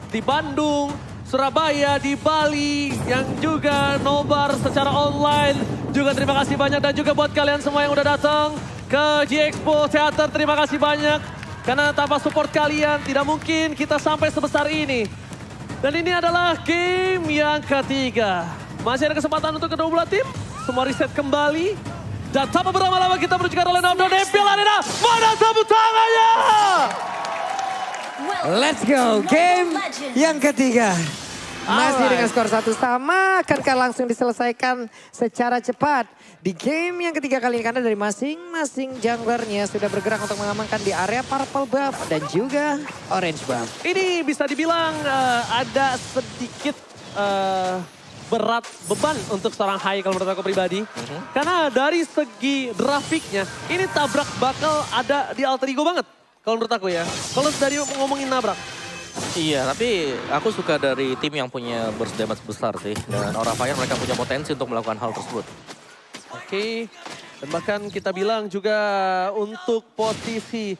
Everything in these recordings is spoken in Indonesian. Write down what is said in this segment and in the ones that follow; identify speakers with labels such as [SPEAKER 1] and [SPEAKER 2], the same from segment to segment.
[SPEAKER 1] di Bandung, Surabaya, di Bali, yang juga nobar secara online. Juga terima kasih banyak dan juga buat kalian semua yang udah datang ke G-Expo Theater, terima kasih banyak. Karena tanpa support kalian tidak mungkin kita sampai sebesar ini. Dan ini adalah game yang ketiga. Masih ada kesempatan untuk kedua belah tim, semua reset kembali. Dan tanpa berlama-lama kita menuju ke Ronaldo Devil Arena. Mana tepuk tangannya?
[SPEAKER 2] Let's go, game yang ketiga. Masih dengan skor 1 sama, akankah langsung diselesaikan secara cepat. Di game yang ketiga kali ini karena dari masing-masing junglernya sudah bergerak untuk mengamankan di area purple buff dan juga orange buff.
[SPEAKER 1] Ini bisa dibilang ada sedikit berat beban untuk seorang Hai kalau menurut aku pribadi. Karena dari segi grafiknya, ini tabrak bakal ada di alter ego banget. Kalau menurut aku ya, kalau dari ngomongin nabrak.
[SPEAKER 3] Iya, tapi aku suka dari tim yang punya burst damage besar sih. Dan Aura Fire mereka punya potensi untuk melakukan hal tersebut.
[SPEAKER 1] Oke, dan bahkan kita bilang juga untuk posisi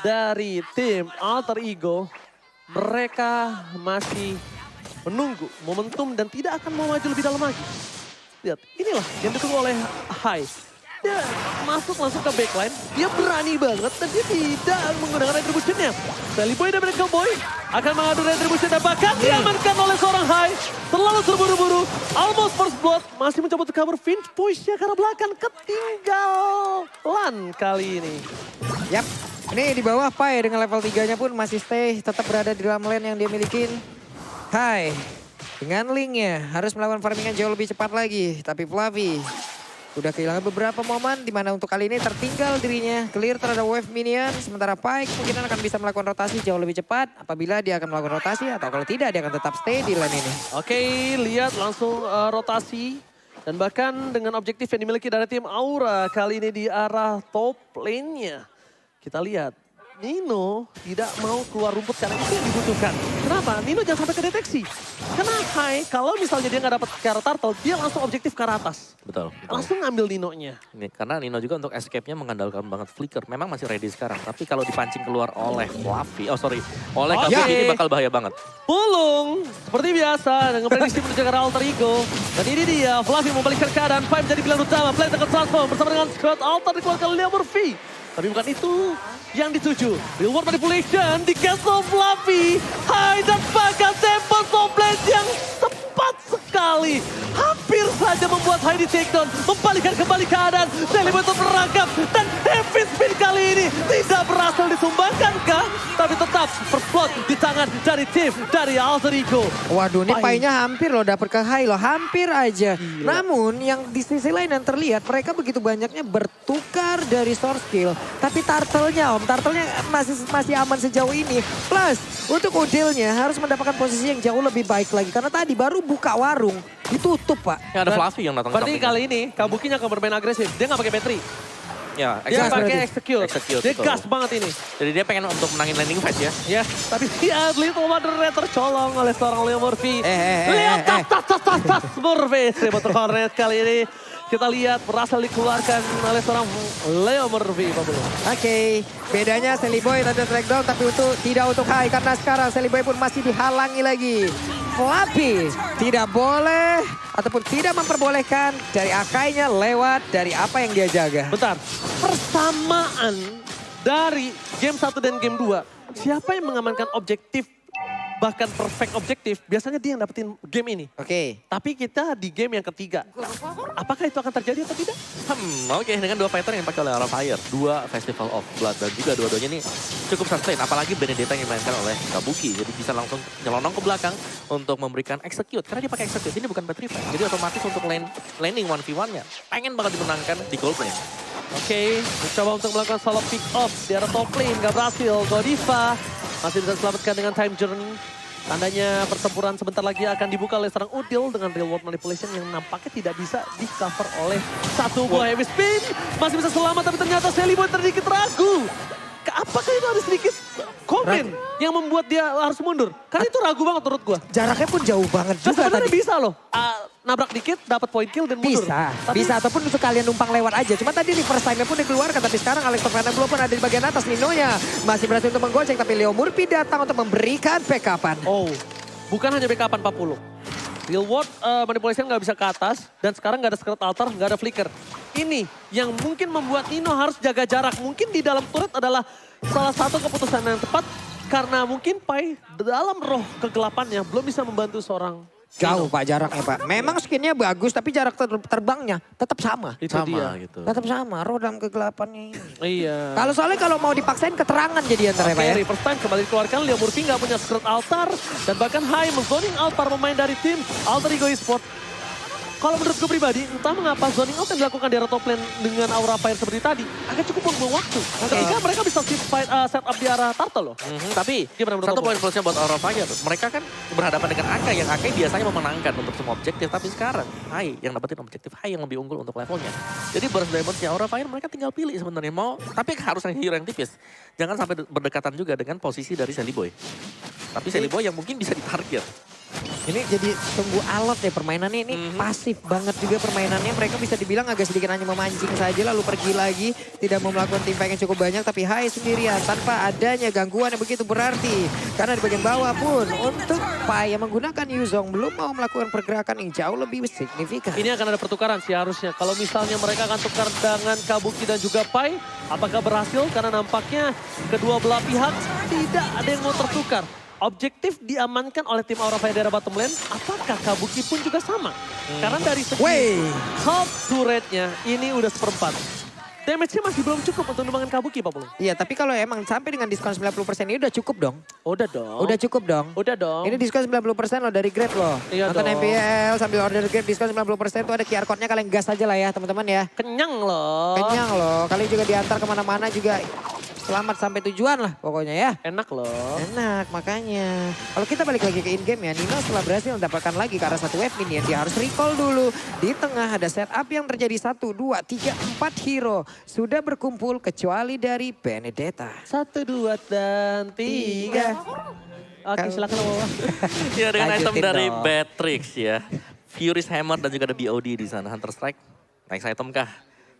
[SPEAKER 1] dari tim Alter Ego, mereka masih menunggu momentum dan tidak akan mau maju lebih dalam lagi. Lihat, inilah yang ditunggu oleh Hai. Dia masuk langsung ke backline, dia berani banget dan dia tidak menggunakan retribution-nya. Sally Boy dan Medical Boy akan mengadu retribution dan bahkan diamankan oleh seorang Hai. Terlalu terburu-buru, almost first blood, masih mencoba untuk cover Finch push-nya karena belakang ketinggalan kali ini.
[SPEAKER 2] Yap, ini di bawah Pai dengan level 3-nya pun masih stay, tetap berada di dalam lane yang dia milikin. Hai, dengan linknya harus melakukan farmingan jauh lebih cepat lagi, tapi Fluffy udah kehilangan beberapa momen di mana untuk kali ini tertinggal dirinya. Clear terhadap wave minion. Sementara Pike kemungkinan akan bisa melakukan rotasi jauh lebih cepat. Apabila dia akan melakukan rotasi atau kalau tidak dia akan tetap stay di lane ini.
[SPEAKER 1] Oke, lihat langsung rotasi. Dan bahkan dengan objektif yang dimiliki dari tim Aura kali ini di arah top lane-nya. Kita lihat. Nino tidak mau keluar rumput karena itu yang dibutuhkan. Kenapa? Nino jangan sampai kedeteksi. Karena Hai, kalau misalnya dia nggak dapat ke arah turtle, dia langsung objektif ke arah atas.
[SPEAKER 3] Betul.
[SPEAKER 1] Langsung ngambil Nino-nya.
[SPEAKER 3] Ini, karena Nino juga untuk escape-nya mengandalkan banget flicker. Memang masih ready sekarang. Tapi kalau dipancing keluar oleh Fluffy, oleh Kabuki ini bakal bahaya banget.
[SPEAKER 1] Pulung, seperti biasa dengan prediksi menuju ke arah Alter Ego. Dan ini dia, Fluffy membalikkan keadaan. Five menjadi pilihan utama, Play akan transform bersama dengan squad Alter dikeluarkan Leo Murphy. Tapi bukan itu yang dituju. Real world manipulation di Castle Fluffy. Hai dan bahkan tempo toplet yang tepat sekali. Hampir saja membuat Hai di takedown. Membalikkan kembali keadaan. Sally untuk merangkap. Dan heavy spin kali ini tidak berhasil disumbangkan kah? Tapi tetap berplot di tangan dari tim dari Alter Ego.
[SPEAKER 2] Waduh, ini Pai-nya hampir loh dapet ke Hai loh. Hampir aja.
[SPEAKER 1] Gila.
[SPEAKER 2] Namun yang di sisi lain yang terlihat mereka begitu banyaknya bertukar dari source skill. Tapi turtle-nya turtle-nya masih aman sejauh ini. Plus untuk Udil-nya harus mendapatkan posisi yang jauh lebih baik lagi. Karena tadi baru buka warung, ditutup Pak.
[SPEAKER 3] Ya ada Fluffy yang datang.
[SPEAKER 1] Berarti kali ini Kabukinya akan bermain agresif. Dia nggak pakai battery.
[SPEAKER 3] Ya,
[SPEAKER 1] Dia
[SPEAKER 2] Gas
[SPEAKER 1] pakai
[SPEAKER 2] berarti.
[SPEAKER 1] execute. Dia
[SPEAKER 3] betul.
[SPEAKER 1] gas banget ini.
[SPEAKER 3] Jadi dia pengen untuk menangin landing fight ya.
[SPEAKER 1] Ya, tapi dia Little Wonder tercolong oleh seorang Leo Murphy. Leo tas Murphy. Motor Hornet kali ini. Kita lihat berhasil dikeluarkan oleh seorang Leo Murphy.
[SPEAKER 2] Oke, bedanya Sally Boy tadi trackdown tapi tidak untuk Hai. Karena sekarang Sally Boy pun masih dihalangi lagi. Fluffy tidak boleh ataupun tidak memperbolehkan dari Akainya lewat dari apa yang dia jaga.
[SPEAKER 1] Bentar, persamaan dari game 1 dan game 2. Siapa yang mengamankan objektif, bahkan perfect objektif, biasanya dia yang dapetin game ini.
[SPEAKER 2] Oke.
[SPEAKER 1] Tapi kita di game yang ketiga, apakah itu akan terjadi atau tidak?
[SPEAKER 3] Oke, dengan dua fighter yang dipakai oleh Aura Fire. Dua Festival of Blood dan juga dua-duanya ini cukup sustain. Apalagi Benedetta yang dimainkan oleh Kabuki. Jadi bisa langsung nyelonong ke belakang untuk memberikan execute. Karena dia pakai execute, ini bukan battery fight. Jadi otomatis untuk landing 1v1-nya. Pengen banget dimenangkan di gold lane.
[SPEAKER 1] Oke, mencoba untuk melakukan solo pick off di arah top lane, gak berhasil. Godiva masih bisa diselamatkan dengan time journey. Tandanya pertempuran sebentar lagi akan dibuka oleh seorang Udil dengan real world manipulation yang nampaknya tidak bisa di cover oleh satu buah heavy spin. Masih bisa selamat tapi ternyata Sally Boy sedikit ragu. Apakah itu ada sedikit komen yang membuat dia harus mundur? Karena itu ragu banget menurut gua.
[SPEAKER 2] Jaraknya pun jauh banget
[SPEAKER 1] Nah,
[SPEAKER 2] juga
[SPEAKER 1] sebenarnya
[SPEAKER 2] tadi.
[SPEAKER 1] bisa loh. Nabrak dikit, dapat point kill dan mundur.
[SPEAKER 2] Bisa ataupun untuk kalian numpang lewat aja. Cuma tadi reverse time-nya pun dikeluarkan. Tapi sekarang Alex Fernando pun ada di bagian atas. Ninonya masih berhasil untuk menggoceng. Tapi Leo Murphy datang untuk memberikan backupan.
[SPEAKER 1] Oh, bukan hanya backupan 40. Real world manipulation nggak bisa ke atas dan sekarang nggak ada secret altar, nggak ada flicker. Ini yang mungkin membuat Nino harus jaga jarak. Mungkin di dalam turret adalah salah satu keputusan yang tepat karena mungkin Pai dalam roh kegelapannya belum bisa membantu seorang
[SPEAKER 2] Jauh
[SPEAKER 1] Nino.
[SPEAKER 2] Pak jaraknya Pak. Memang skinnya bagus tapi jarak terbangnya tetap sama.
[SPEAKER 1] Itu
[SPEAKER 3] Sama
[SPEAKER 1] dia.
[SPEAKER 3] gitu.
[SPEAKER 2] Tetap sama, roh dalam kegelapannya ini.
[SPEAKER 1] Iya.
[SPEAKER 2] Kalau mau dipaksain keterangan jadi antara Pak ya.
[SPEAKER 1] Oke, reverse time kembali dikeluarkan. Leo Murphy nggak punya secret altar. Dan bahkan Hai men-zoning out para pemain dari tim Alter Ego Esport. Kalau menurut gue pribadi, entah mengapa zoning out yang dilakukan di area top lane dengan aura fire seperti tadi, agak cukup buang-buang waktu. Ketika mereka bisa set up di arah turtle loh.
[SPEAKER 3] Tapi
[SPEAKER 1] Gimana menurut
[SPEAKER 3] satu
[SPEAKER 1] kamu?
[SPEAKER 3] poin plusnya buat Aura Fire, mereka kan berhadapan dengan Akai yang Akai biasanya memenangkan untuk semua objektif. Tapi sekarang Hai yang dapetin objektif, Hai yang lebih unggul untuk levelnya. Jadi burst damage-nya Aura Fire mereka tinggal pilih sebenarnya mau. Tapi harus yang hero yang tipis. Jangan sampai berdekatan juga dengan posisi dari Sally Boy. Tapi Sally Boy yang mungkin bisa ditarget.
[SPEAKER 2] Ini jadi tunggu alot ya permainannya ini pasif banget juga permainannya. Mereka bisa dibilang agak sedikit hanya memancing saja lalu pergi lagi. Tidak mau melakukan tim fight yang cukup banyak tapi Hai sendirian tanpa adanya gangguan yang begitu berarti. Karena di bagian bawah pun untuk Pai yang menggunakan Yuzong belum mau melakukan pergerakan yang jauh lebih signifikan.
[SPEAKER 1] Ini akan ada pertukaran sih harusnya. Kalau misalnya mereka akan tukar dengan Kabuki dan juga Pai, apakah berhasil? Karena nampaknya kedua belah pihak tidak ada yang mau tertukar. Objektif diamankan oleh tim Aura Fire daerah bottom lane, apakah Kabuki pun juga sama? Karena dari segi half turretnya ini udah seperempat. Damage-nya masih belum cukup untuk numbangin Kabuki, Pak Pulung.
[SPEAKER 2] Iya tapi kalau emang sampai dengan diskon 90% ini udah cukup dong.
[SPEAKER 1] Udah dong.
[SPEAKER 2] Udah cukup dong.
[SPEAKER 1] Udah dong.
[SPEAKER 2] Ini diskon 90% loh dari Grab loh.
[SPEAKER 1] Iya
[SPEAKER 2] Nonton
[SPEAKER 1] dong.
[SPEAKER 2] MPL sambil order Grab diskon 90% tuh ada QR code-nya kalian gas aja lah ya teman-teman ya.
[SPEAKER 1] Kenyang loh.
[SPEAKER 2] Kenyang loh. Kalian juga diantar kemana-mana juga selamat sampai tujuan lah pokoknya ya.
[SPEAKER 1] Enak loh.
[SPEAKER 2] Enak makanya. Kalau kita balik lagi ke in-game ya, Nino setelah berhasil mendapatkan lagi ke arah satu wave minion, dia harus recall dulu. Di tengah ada setup yang terjadi 1, 2, 3, 4 hero. Sudah berkumpul kecuali dari Benedetta.
[SPEAKER 1] 1, 2, dan 3. Oke, silakan Wawa.
[SPEAKER 3] Ya dengan item
[SPEAKER 2] Lanjutin
[SPEAKER 3] dari
[SPEAKER 2] dong.
[SPEAKER 3] Batrix ya. Furious Hammer dan juga ada BOD di sana. Hunter Strike. Next item kah?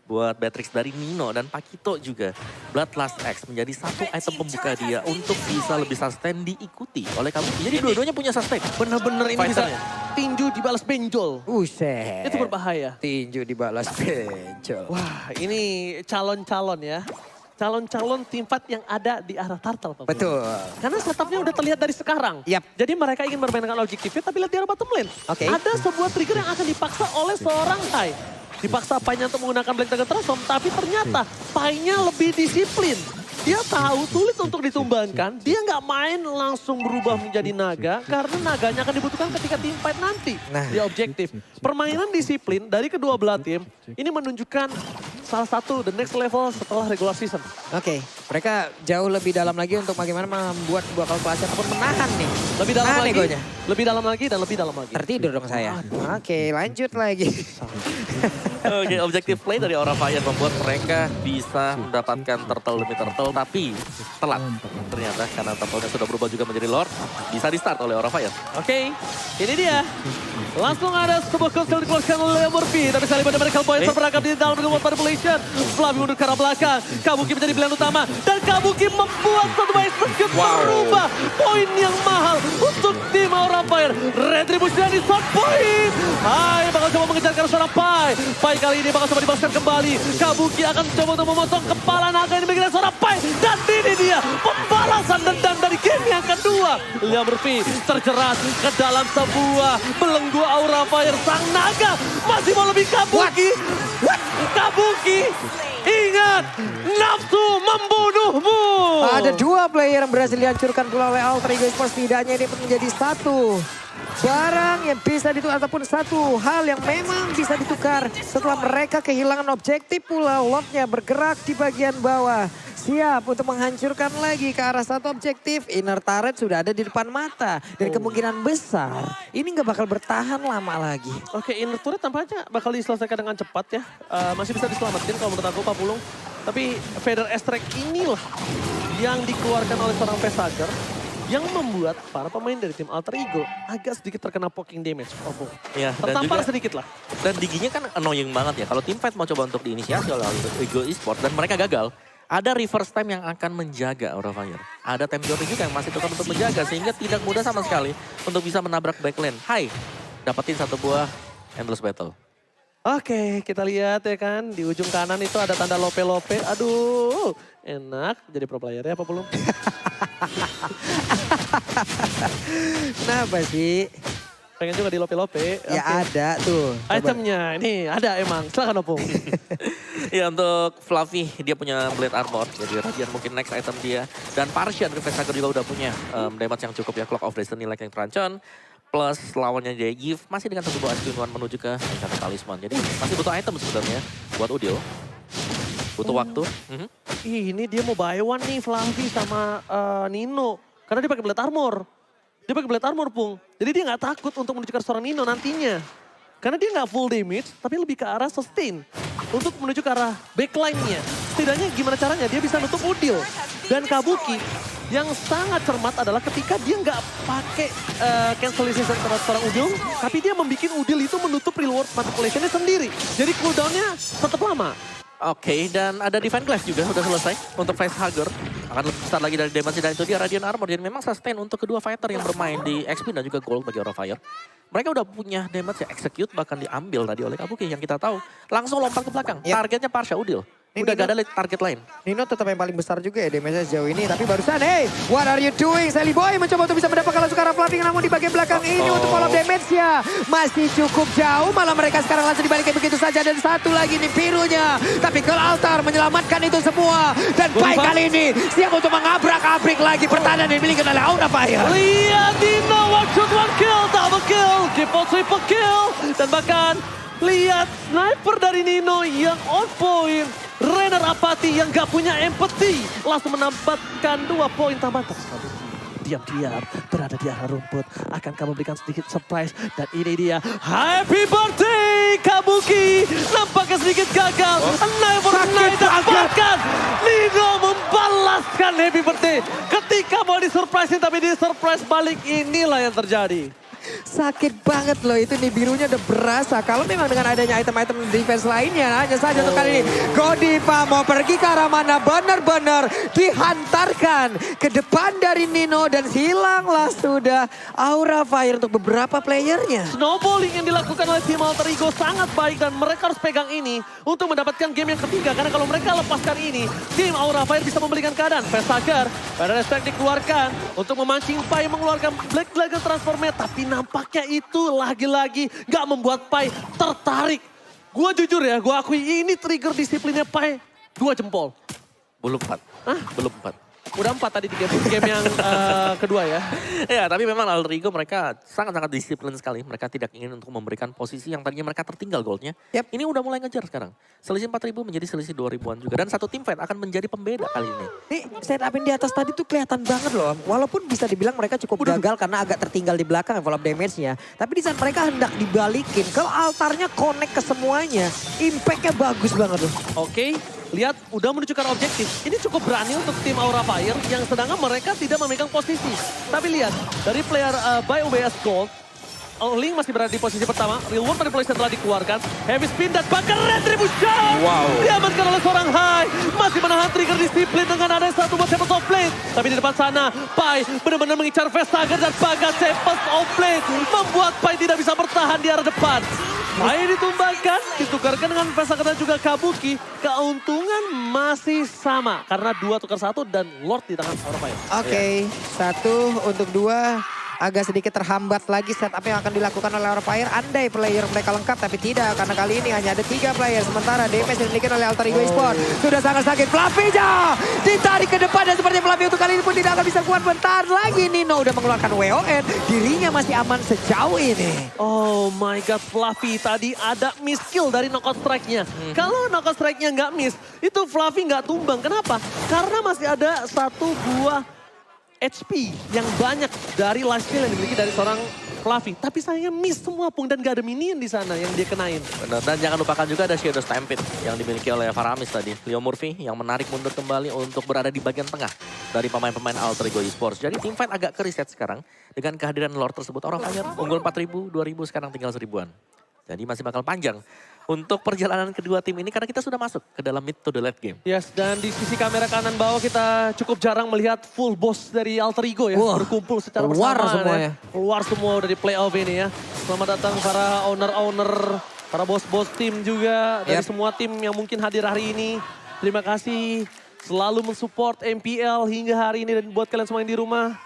[SPEAKER 3] Buat Batrix dari Nino dan Pakito juga. Bloodlust X menjadi satu item pembuka dia untuk bisa lebih sustain diikuti oleh Kabuki. Jadi dua-duanya punya sustain.
[SPEAKER 1] Bener-bener ini bisa
[SPEAKER 3] Fighternya.
[SPEAKER 1] tinju dibalas benjol.
[SPEAKER 2] Buset.
[SPEAKER 1] Itu berbahaya.
[SPEAKER 2] Tinju dibalas bencol.
[SPEAKER 1] Wah, ini calon-calon ya. Calon-calon tim fight yang ada di arah turtle. Pak Pulung.
[SPEAKER 2] Betul.
[SPEAKER 1] Karena setupnya udah terlihat dari sekarang.
[SPEAKER 2] Yap.
[SPEAKER 1] Jadi mereka ingin bermainkan objektifnya tapi lihat di arah bottom lane.
[SPEAKER 2] Oke.
[SPEAKER 1] Ada sebuah trigger yang akan dipaksa oleh seorang Hai. Dipaksa Pai-nya untuk menggunakan Black Dragon Transform, tapi ternyata Pai-nya lebih disiplin. Dia tahu sulit untuk ditumbangkan, dia nggak main langsung berubah menjadi naga, karena naganya akan dibutuhkan ketika tim fight nanti.
[SPEAKER 2] Nah.
[SPEAKER 1] Di objektif. Permainan disiplin dari kedua belah tim, ini menunjukkan salah satu the next level setelah regular season.
[SPEAKER 2] Oke, mereka jauh lebih dalam lagi untuk bagaimana membuat sebuah kalkulasi ataupun menahan nih.
[SPEAKER 1] Lebih dalam
[SPEAKER 2] Menahan
[SPEAKER 1] lagi,
[SPEAKER 2] egonya.
[SPEAKER 1] lebih dalam lagi, dan lebih dalam lagi.
[SPEAKER 2] Tertidur dong saya. Oke, lanjut lagi.
[SPEAKER 3] Oke, objektif play dari Aura Fire membuat mereka bisa mendapatkan turtle demi turtle, tapi telat. Ternyata karena turtle-nya sudah berubah juga menjadi Lord, bisa di start oleh Aura Fire.
[SPEAKER 1] Oke, ini dia. Langsung ada sebuah konsel dikeluarkan oleh Murphy. Tapi kali pada Miracle Point berangkat di dalam dengan manipulation. Flavi mundur ke arah belakang. Kabuki menjadi pilihan utama. Dan Kabuki membuat satu execute merubah poin yang mahal untuk tim Aura Fire. Retribution di shot point. Hai, bakal coba mengejar ke arah seorang Pai. Pai kali ini bakal coba dibalaskan kembali. Kabuki akan coba untuk memotong kepala naga ini mengenai seorang Pai. Dan ini dia pembalasan dendam dari game yang kedua. Leo Murphy terjerat ke dalam sebuah belenggu Aura Fire. Sang naga masih mau lebih Kabuki. Kabuki, ingat nafsu membunuhmu.
[SPEAKER 2] Ada dua player yang berhasil dihancurkan pula oleh Alter Ego Esports. Setidaknya ini menjadi satu barang yang bisa ditukar ataupun satu hal yang memang bisa ditukar setelah mereka kehilangan objektif pula. Lordnya bergerak di bagian bawah. Siap untuk menghancurkan lagi ke arah satu objektif. Inner turret sudah ada di depan mata. Dan kemungkinan besar ini nggak bakal bertahan lama lagi.
[SPEAKER 1] Oke, inner turret tampaknya bakal diselesaikan dengan cepat ya. Masih bisa diselamatkan kalau menurut aku Pak Pulung. Tapi Feather Extract inilah yang dikeluarkan oleh seorang Pesager yang membuat para pemain dari tim Alter Ego agak sedikit terkena poking damage.
[SPEAKER 3] Ya, dan
[SPEAKER 1] Tertampar
[SPEAKER 3] juga
[SPEAKER 1] sedikit lah.
[SPEAKER 3] dan diginya kan annoying banget ya. Kalau tim fight mau coba untuk diinisiasi oleh Alter Ego Esports dan mereka gagal. Ada reverse time yang akan menjaga Aura Fire. Ada time journey juga yang masih tetap untuk menjaga. Sehingga tidak mudah sama sekali untuk bisa menabrak backline. Hai, dapetin satu buah Endless Battle.
[SPEAKER 1] Oke, kita lihat ya kan. Di ujung kanan itu ada tanda lope-lope. Aduh, enak jadi pro player ya apa belum?
[SPEAKER 2] Kenapa sih?
[SPEAKER 1] Pengen juga di lope-lope.
[SPEAKER 2] Ya
[SPEAKER 1] Oke.
[SPEAKER 2] ada tuh. Coba.
[SPEAKER 1] Itemnya ini ada emang. Silakan Opung.
[SPEAKER 3] Ya untuk Fluffy dia punya Blade Armor. Jadi Radiant mungkin next item dia. Dan Parsian Revesager juga udah punya damage yang cukup ya. Clock of Destiny like yang terancon. Plus lawannya Jaygiv masih dengan satu buah Askin One menuju ke Enchanted Talisman. Jadi masih butuh item sebenarnya buat Udil. Butuh waktu.
[SPEAKER 1] Ini dia mau buy one nih Fluffy sama Nino. Karena dia pakai Blade Armor. Dia pakai Blade Armor, Pung. Jadi dia nggak takut untuk menuju ke seorang Nino nantinya. Karena dia nggak full damage, tapi lebih ke arah sustain. Untuk menuju ke arah backline-nya. Setidaknya gimana caranya dia bisa nutup Udil. Dan Kabuki yang sangat cermat adalah ketika dia nggak pakai cancellation terhadap seorang Udil. Tapi dia membuat Udil itu menutup reward manipulation-nya sendiri. Jadi cooldown-nya tetap lama.
[SPEAKER 3] Oke, dan ada Divine Glass juga sudah selesai untuk Facehugger. Akan lebih besar lagi dari damage dan itu dia Radiant Armor. Jadi memang sustain untuk kedua fighter yang bermain di XP dan juga gold bagi Aura Fire. Mereka udah punya damage ya execute bahkan diambil tadi oleh Kabuki yang kita tahu. Langsung lompat ke belakang.
[SPEAKER 2] Yep.
[SPEAKER 3] Targetnya Parsha Udil.
[SPEAKER 2] Ini
[SPEAKER 3] Udah gak ada target lain.
[SPEAKER 2] Nino tetap yang paling besar juga ya damage-nya sejauh ini. Tapi barusan, hey, what are you doing? Sally Boy mencoba untuk bisa mendapatkan langsung ke arah Fluffy. Namun di bagian belakang ini untuk follow damage-nya. Masih cukup jauh. Malah mereka sekarang langsung dibalikin begitu saja. Dan satu lagi nih birunya. Tapi Girl Altar menyelamatkan itu semua. Dan Pai kali ini siap untuk mengabrak-abrik lagi pertahanan yang dimiliki oleh Aura Fire.
[SPEAKER 1] Lihat Nino, one shot, one kill, double kill, triple triple kill. Dan bahkan lihat sniper dari Nino yang on point. Renner Apati yang gak punya empathy. Langsung menambahkan 2 poin tambahan. Diam-diam berada di arah rumput. Akan kamu berikan sedikit surprise. Dan ini dia. Happy birthday Kabuki. Nampaknya sedikit gagal. Never night dapatkan. Nino membalaskan happy birthday. Ketika mau disurprisein tapi di surprise balik. Inilah yang terjadi.
[SPEAKER 2] Sakit banget loh itu nih birunya udah berasa. Kalau memang dengan adanya item-item defense lainnya hanya saja untuk kali ini Godiva mau pergi ke arah mana benar-benar dihantarkan ke depan dari Nino dan hilanglah sudah Aura Fire untuk beberapa playernya.
[SPEAKER 1] Snowballing yang dilakukan oleh tim Alter Ego sangat baik dan mereka harus pegang ini untuk mendapatkan game yang ketiga. Karena kalau mereka lepaskan ini, tim Aura Fire bisa memberikan keadaan. Vesager, pada respect dikeluarkan untuk memancing Pai mengeluarkan Black Dragon Transformnya. Tapi nampaknya itu lagi-lagi gak membuat Pai tertarik. Gue jujur ya, gue akui ini trigger disiplinnya Pai 2 jempol.
[SPEAKER 3] Belum 4.
[SPEAKER 1] Hah?
[SPEAKER 3] Belum 4.
[SPEAKER 1] Udah 4 tadi di game yang kedua ya.
[SPEAKER 3] Ya, tapi memang Alter Ego mereka sangat-sangat disiplin sekali. Mereka tidak ingin untuk memberikan posisi yang tadinya mereka tertinggal goldnya.
[SPEAKER 2] Yep.
[SPEAKER 3] Ini udah mulai ngejar sekarang. Selisih 4.000 menjadi selisih 2.000-an juga. Dan satu tim fight akan menjadi pembeda kali ini.
[SPEAKER 2] Nih setupin di atas tadi tuh kelihatan banget loh. Walaupun bisa dibilang mereka cukup gagal karena agak tertinggal di belakang envelope damage-nya. Tapi di saat mereka hendak dibalikin, kalau altarnya connect ke semuanya, impact-nya bagus banget loh.
[SPEAKER 1] Oke, lihat udah menuju ke arah objektif. Ini cukup berani untuk tim Aura Fire yang sedangkan mereka tidak memegang posisi. Tapi lihat, dari player by UBS Gold, Link masih berada di posisi pertama. Real World Manipulation telah dikeluarkan. Heavy spin dan bahkan Retribution.
[SPEAKER 3] Wow.
[SPEAKER 1] Diamankan oleh seorang Hai. Masih menahan trigger disiplin dengan ada satu buat Tempest of Blade. Tapi di depan sana, Pai benar-benar mengincar Vesager dan Baga Tempest of Blade. Membuat Pai tidak bisa bertahan di arah depan. Pai ditumbangkan, ditukarkan dengan Vesager dan juga Kabuki. Keuntungan masih sama. Karena 2 tukar 1 dan Lord di tangan Aura Fire.
[SPEAKER 2] Oke, 1 untuk 2. Agak sedikit terhambat lagi setup yang akan dilakukan oleh Aura Fire. Andai player mereka lengkap tapi tidak. Karena kali ini hanya ada 3 player. Sementara DPS yang dimiliki oleh Alter Ego Esports sudah sangat sakit. Fluffy-nya ditarik ke depan dan seperti Fluffy untuk kali ini pun tidak akan bisa kuat bentar lagi. Nino udah mengeluarkan WON. Dirinya masih aman sejauh ini.
[SPEAKER 1] Oh my god, Fluffy tadi ada miss kill dari knockout strike-nya. Kalau knockout strike-nya nggak miss, itu Fluffy nggak tumbang. Kenapa? Karena masih ada 1 buah HP yang banyak dari life steal yang dimiliki dari seorang Fluffy. Tapi sayangnya miss semua Pung dan gak ada minion di sana yang dia kenain.
[SPEAKER 3] Benar, dan jangan lupakan juga ada Shadow Stampede yang dimiliki oleh Faramis tadi. Leo Murphy yang menarik mundur kembali untuk berada di bagian tengah dari pemain-pemain Alter Ego Esports. Jadi tim fight agak ke reset sekarang dengan kehadiran Lord tersebut. Aura Fire unggul 4.000, 2.000 sekarang tinggal 1.000-an. Jadi masih bakal panjang untuk perjalanan kedua tim ini karena kita sudah masuk ke dalam mid to the late game.
[SPEAKER 1] Yes, dan di sisi kamera kanan bawah kita cukup jarang melihat full boss dari Alter Ego ya.
[SPEAKER 2] Wah,
[SPEAKER 1] berkumpul secara
[SPEAKER 2] keluar
[SPEAKER 1] bersamaan
[SPEAKER 2] semuanya.
[SPEAKER 1] ya. Keluar semua dari playoff ini ya. Selamat datang para owner-owner, para bos-bos tim juga. Dari semua tim yang mungkin hadir hari ini. Terima kasih selalu mensupport MPL hingga hari ini. Dan buat kalian semua yang di rumah,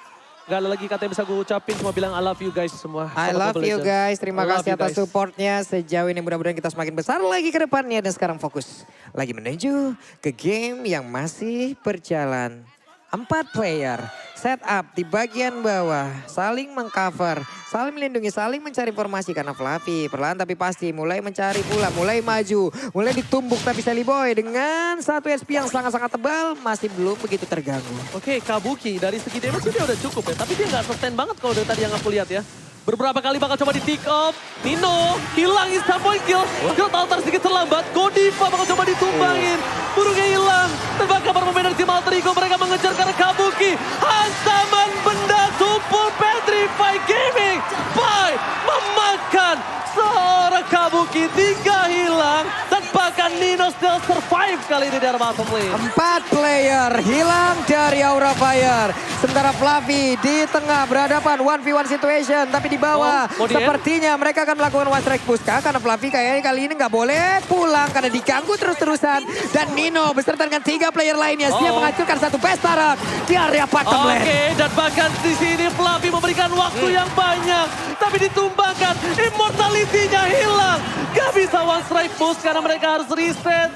[SPEAKER 1] gak ada lagi kata yang bisa gue ucapin, cuma bilang I love you guys semua.
[SPEAKER 2] I
[SPEAKER 1] Selamat
[SPEAKER 2] love
[SPEAKER 1] Mobile
[SPEAKER 2] you
[SPEAKER 1] Legends.
[SPEAKER 2] guys, terima
[SPEAKER 1] I love
[SPEAKER 2] kasih
[SPEAKER 1] you
[SPEAKER 2] atas
[SPEAKER 1] guys.
[SPEAKER 2] supportnya. Sejauh ini mudah-mudahan kita semakin besar lagi ke depannya. Dan sekarang fokus lagi menuju ke game yang masih berjalan. 4 player, setup di bagian bawah, saling mengcover, saling melindungi, saling mencari formasi. Karena Fluffy perlahan tapi pasti mulai mencari pula, mulai maju, mulai ditumbuk. Tapi Sally Boy dengan satu SP yang sangat-sangat tebal masih belum begitu terganggu.
[SPEAKER 1] Oke, Kabuki dari segi damage dia udah cukup ya. Tapi dia nggak sustain banget kalau dari tadi yang aku lihat ya. Beberapa kali bakal coba di pick up. Nino hilang instant point kill. Kill Altar sedikit terlambat. Godiva bakal coba ditumbangin. Burungnya hilang. Tebak kabar pemain dari tim Alter Ego. Mereka mengejar karena Kabuki. Hantaman benda tumpul Petrify Gaming. Pai memakan seorang Kabuki. 3 hilang. Dan bahkan Nino still survive kali ini dari bottom lane.
[SPEAKER 2] 4 player hilang dari Aura Fire. Sementara Fluffy di tengah berhadapan 1v1 situation. Tapi di bawah
[SPEAKER 1] mau di-end?
[SPEAKER 2] sepertinya mereka akan melakukan one strike push. Karena Fluffy kayaknya kali ini nggak boleh pulang. Karena diganggu terus-terusan. Dan Nino beserta dengan 3 player lainnya. Siap menghancurkan satu best turret di area bottom lane.
[SPEAKER 1] Oke, dan bahkan di sini Fluffy memberikan waktu yang banyak. Tapi ditumbangkan, immortality-nya hilang. Gak bisa one strike push karena mereka harus reset.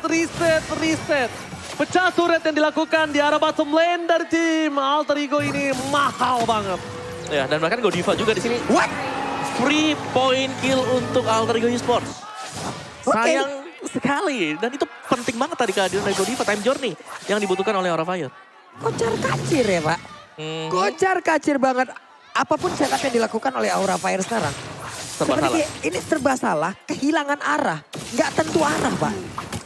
[SPEAKER 1] Pecah turret yang dilakukan di arah bottom lane dari tim Alter Ego ini mahal banget.
[SPEAKER 3] Ya, dan bahkan Godiva juga di sini.
[SPEAKER 2] What?
[SPEAKER 3] Free point kill untuk Alter Ego Esports. Sayang sekali. Dan itu penting banget tadi kehadiran dari Godiva. Time Journey yang dibutuhkan oleh Aura Fire.
[SPEAKER 2] Kocar kacir ya Pak. Kocar kacir banget. Apapun setup yang dilakukan oleh Aura Fire sekarang.
[SPEAKER 3] Serba salah.
[SPEAKER 2] Ini serba salah, kehilangan arah. Nggak tentu arah Pak.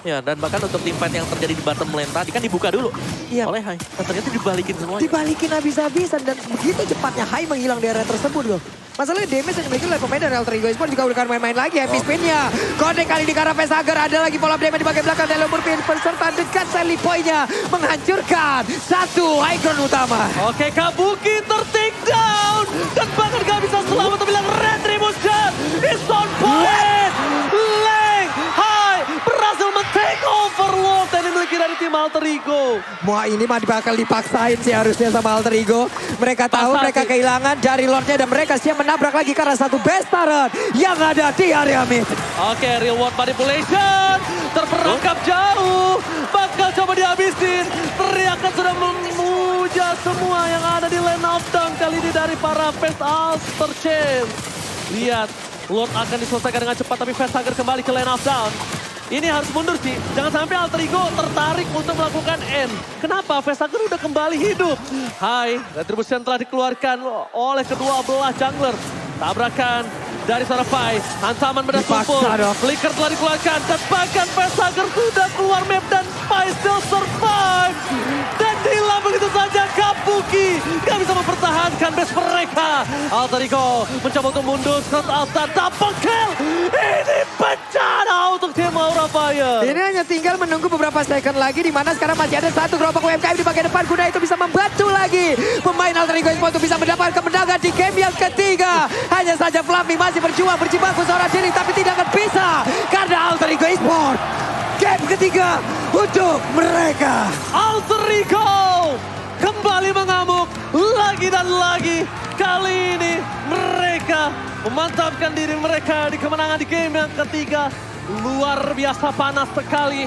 [SPEAKER 3] Ya, dan bahkan untuk tim fight yang terjadi di bottom lane tadi kan dibuka dulu
[SPEAKER 2] Iya.
[SPEAKER 3] oleh Hai. Dan ternyata dibalikin semuanya.
[SPEAKER 2] Dibalikin habis-habisan dan begitu cepatnya Hai menghilang di area tersebut loh. Masalahnya damage yang dimiliki oleh pemain dari Alter Ego Esports juga udah main-main lagi. Happy spinnya. Kode kali di arah Vesager. Ada lagi pola damage di bagian belakang. Dari Murphy peserta dekat Sally Boy-nya. Menghancurkan satu high ground utama.
[SPEAKER 1] Oke, Kabuki ter-take down. Dan bahkan gak bisa selamat tapi bilang Retribution is on point. Leng Hai berhasil men-take over Lord yang dimiliki dari tim Alter Ego.
[SPEAKER 2] Wah ini mah bakal dipaksain sih harusnya sama Alter Ego. Mereka tahu
[SPEAKER 1] Pasal
[SPEAKER 2] mereka
[SPEAKER 1] sih.
[SPEAKER 2] kehilangan dari Lordnya dan mereka siap menabrak lagi karena satu best turret yang ada di area mid.
[SPEAKER 1] Oke, reward manipulation. Terperangkap jauh. Bakal coba dihabisin. Teriakan sudah memuja semua yang ada di lane of down. Kali ini dari para fans Alter Chain. Lihat, Lord akan diselesaikan dengan cepat. Tapi Vesager kembali ke lane of down. Ini harus mundur sih. Jangan sampai Alter Ego tertarik untuk melakukan end. Kenapa? Vesager udah kembali hidup. Hai, Retribution telah dikeluarkan oleh kedua belah jungler. Tabrakan dari Sarafai. Hantaman bertumpul.
[SPEAKER 2] Dipaksa dong.
[SPEAKER 1] Flicker telah dikeluarkan. Dan bahkan Vesager sudah keluar map dan Pai still survive. Dan hilang begitu saja Kabuki. Gak bisa mempertahankan base mereka. Alter Ego mencoba untuk mundur. Shot Altar double kill. Ini bencana untuk tim Aura Fire.
[SPEAKER 2] Ini hanya tinggal menunggu beberapa second lagi di mana sekarang masih ada satu kelompok UMKM di bagian depan. Guna itu bisa membantu lagi pemain Alter Ego Esports untuk bisa mendapatkan kemenangan di game yang ketiga. Hanya saja Fluffy masih berjuang berjibaku seorang diri tapi tidak akan bisa karena Alter Ego Esports game ketiga untuk mereka.
[SPEAKER 1] Alter Ego kembali mengamuk lagi dan lagi. Kali ini mereka memantapkan diri mereka di kemenangan di game yang ketiga. Luar biasa panas sekali.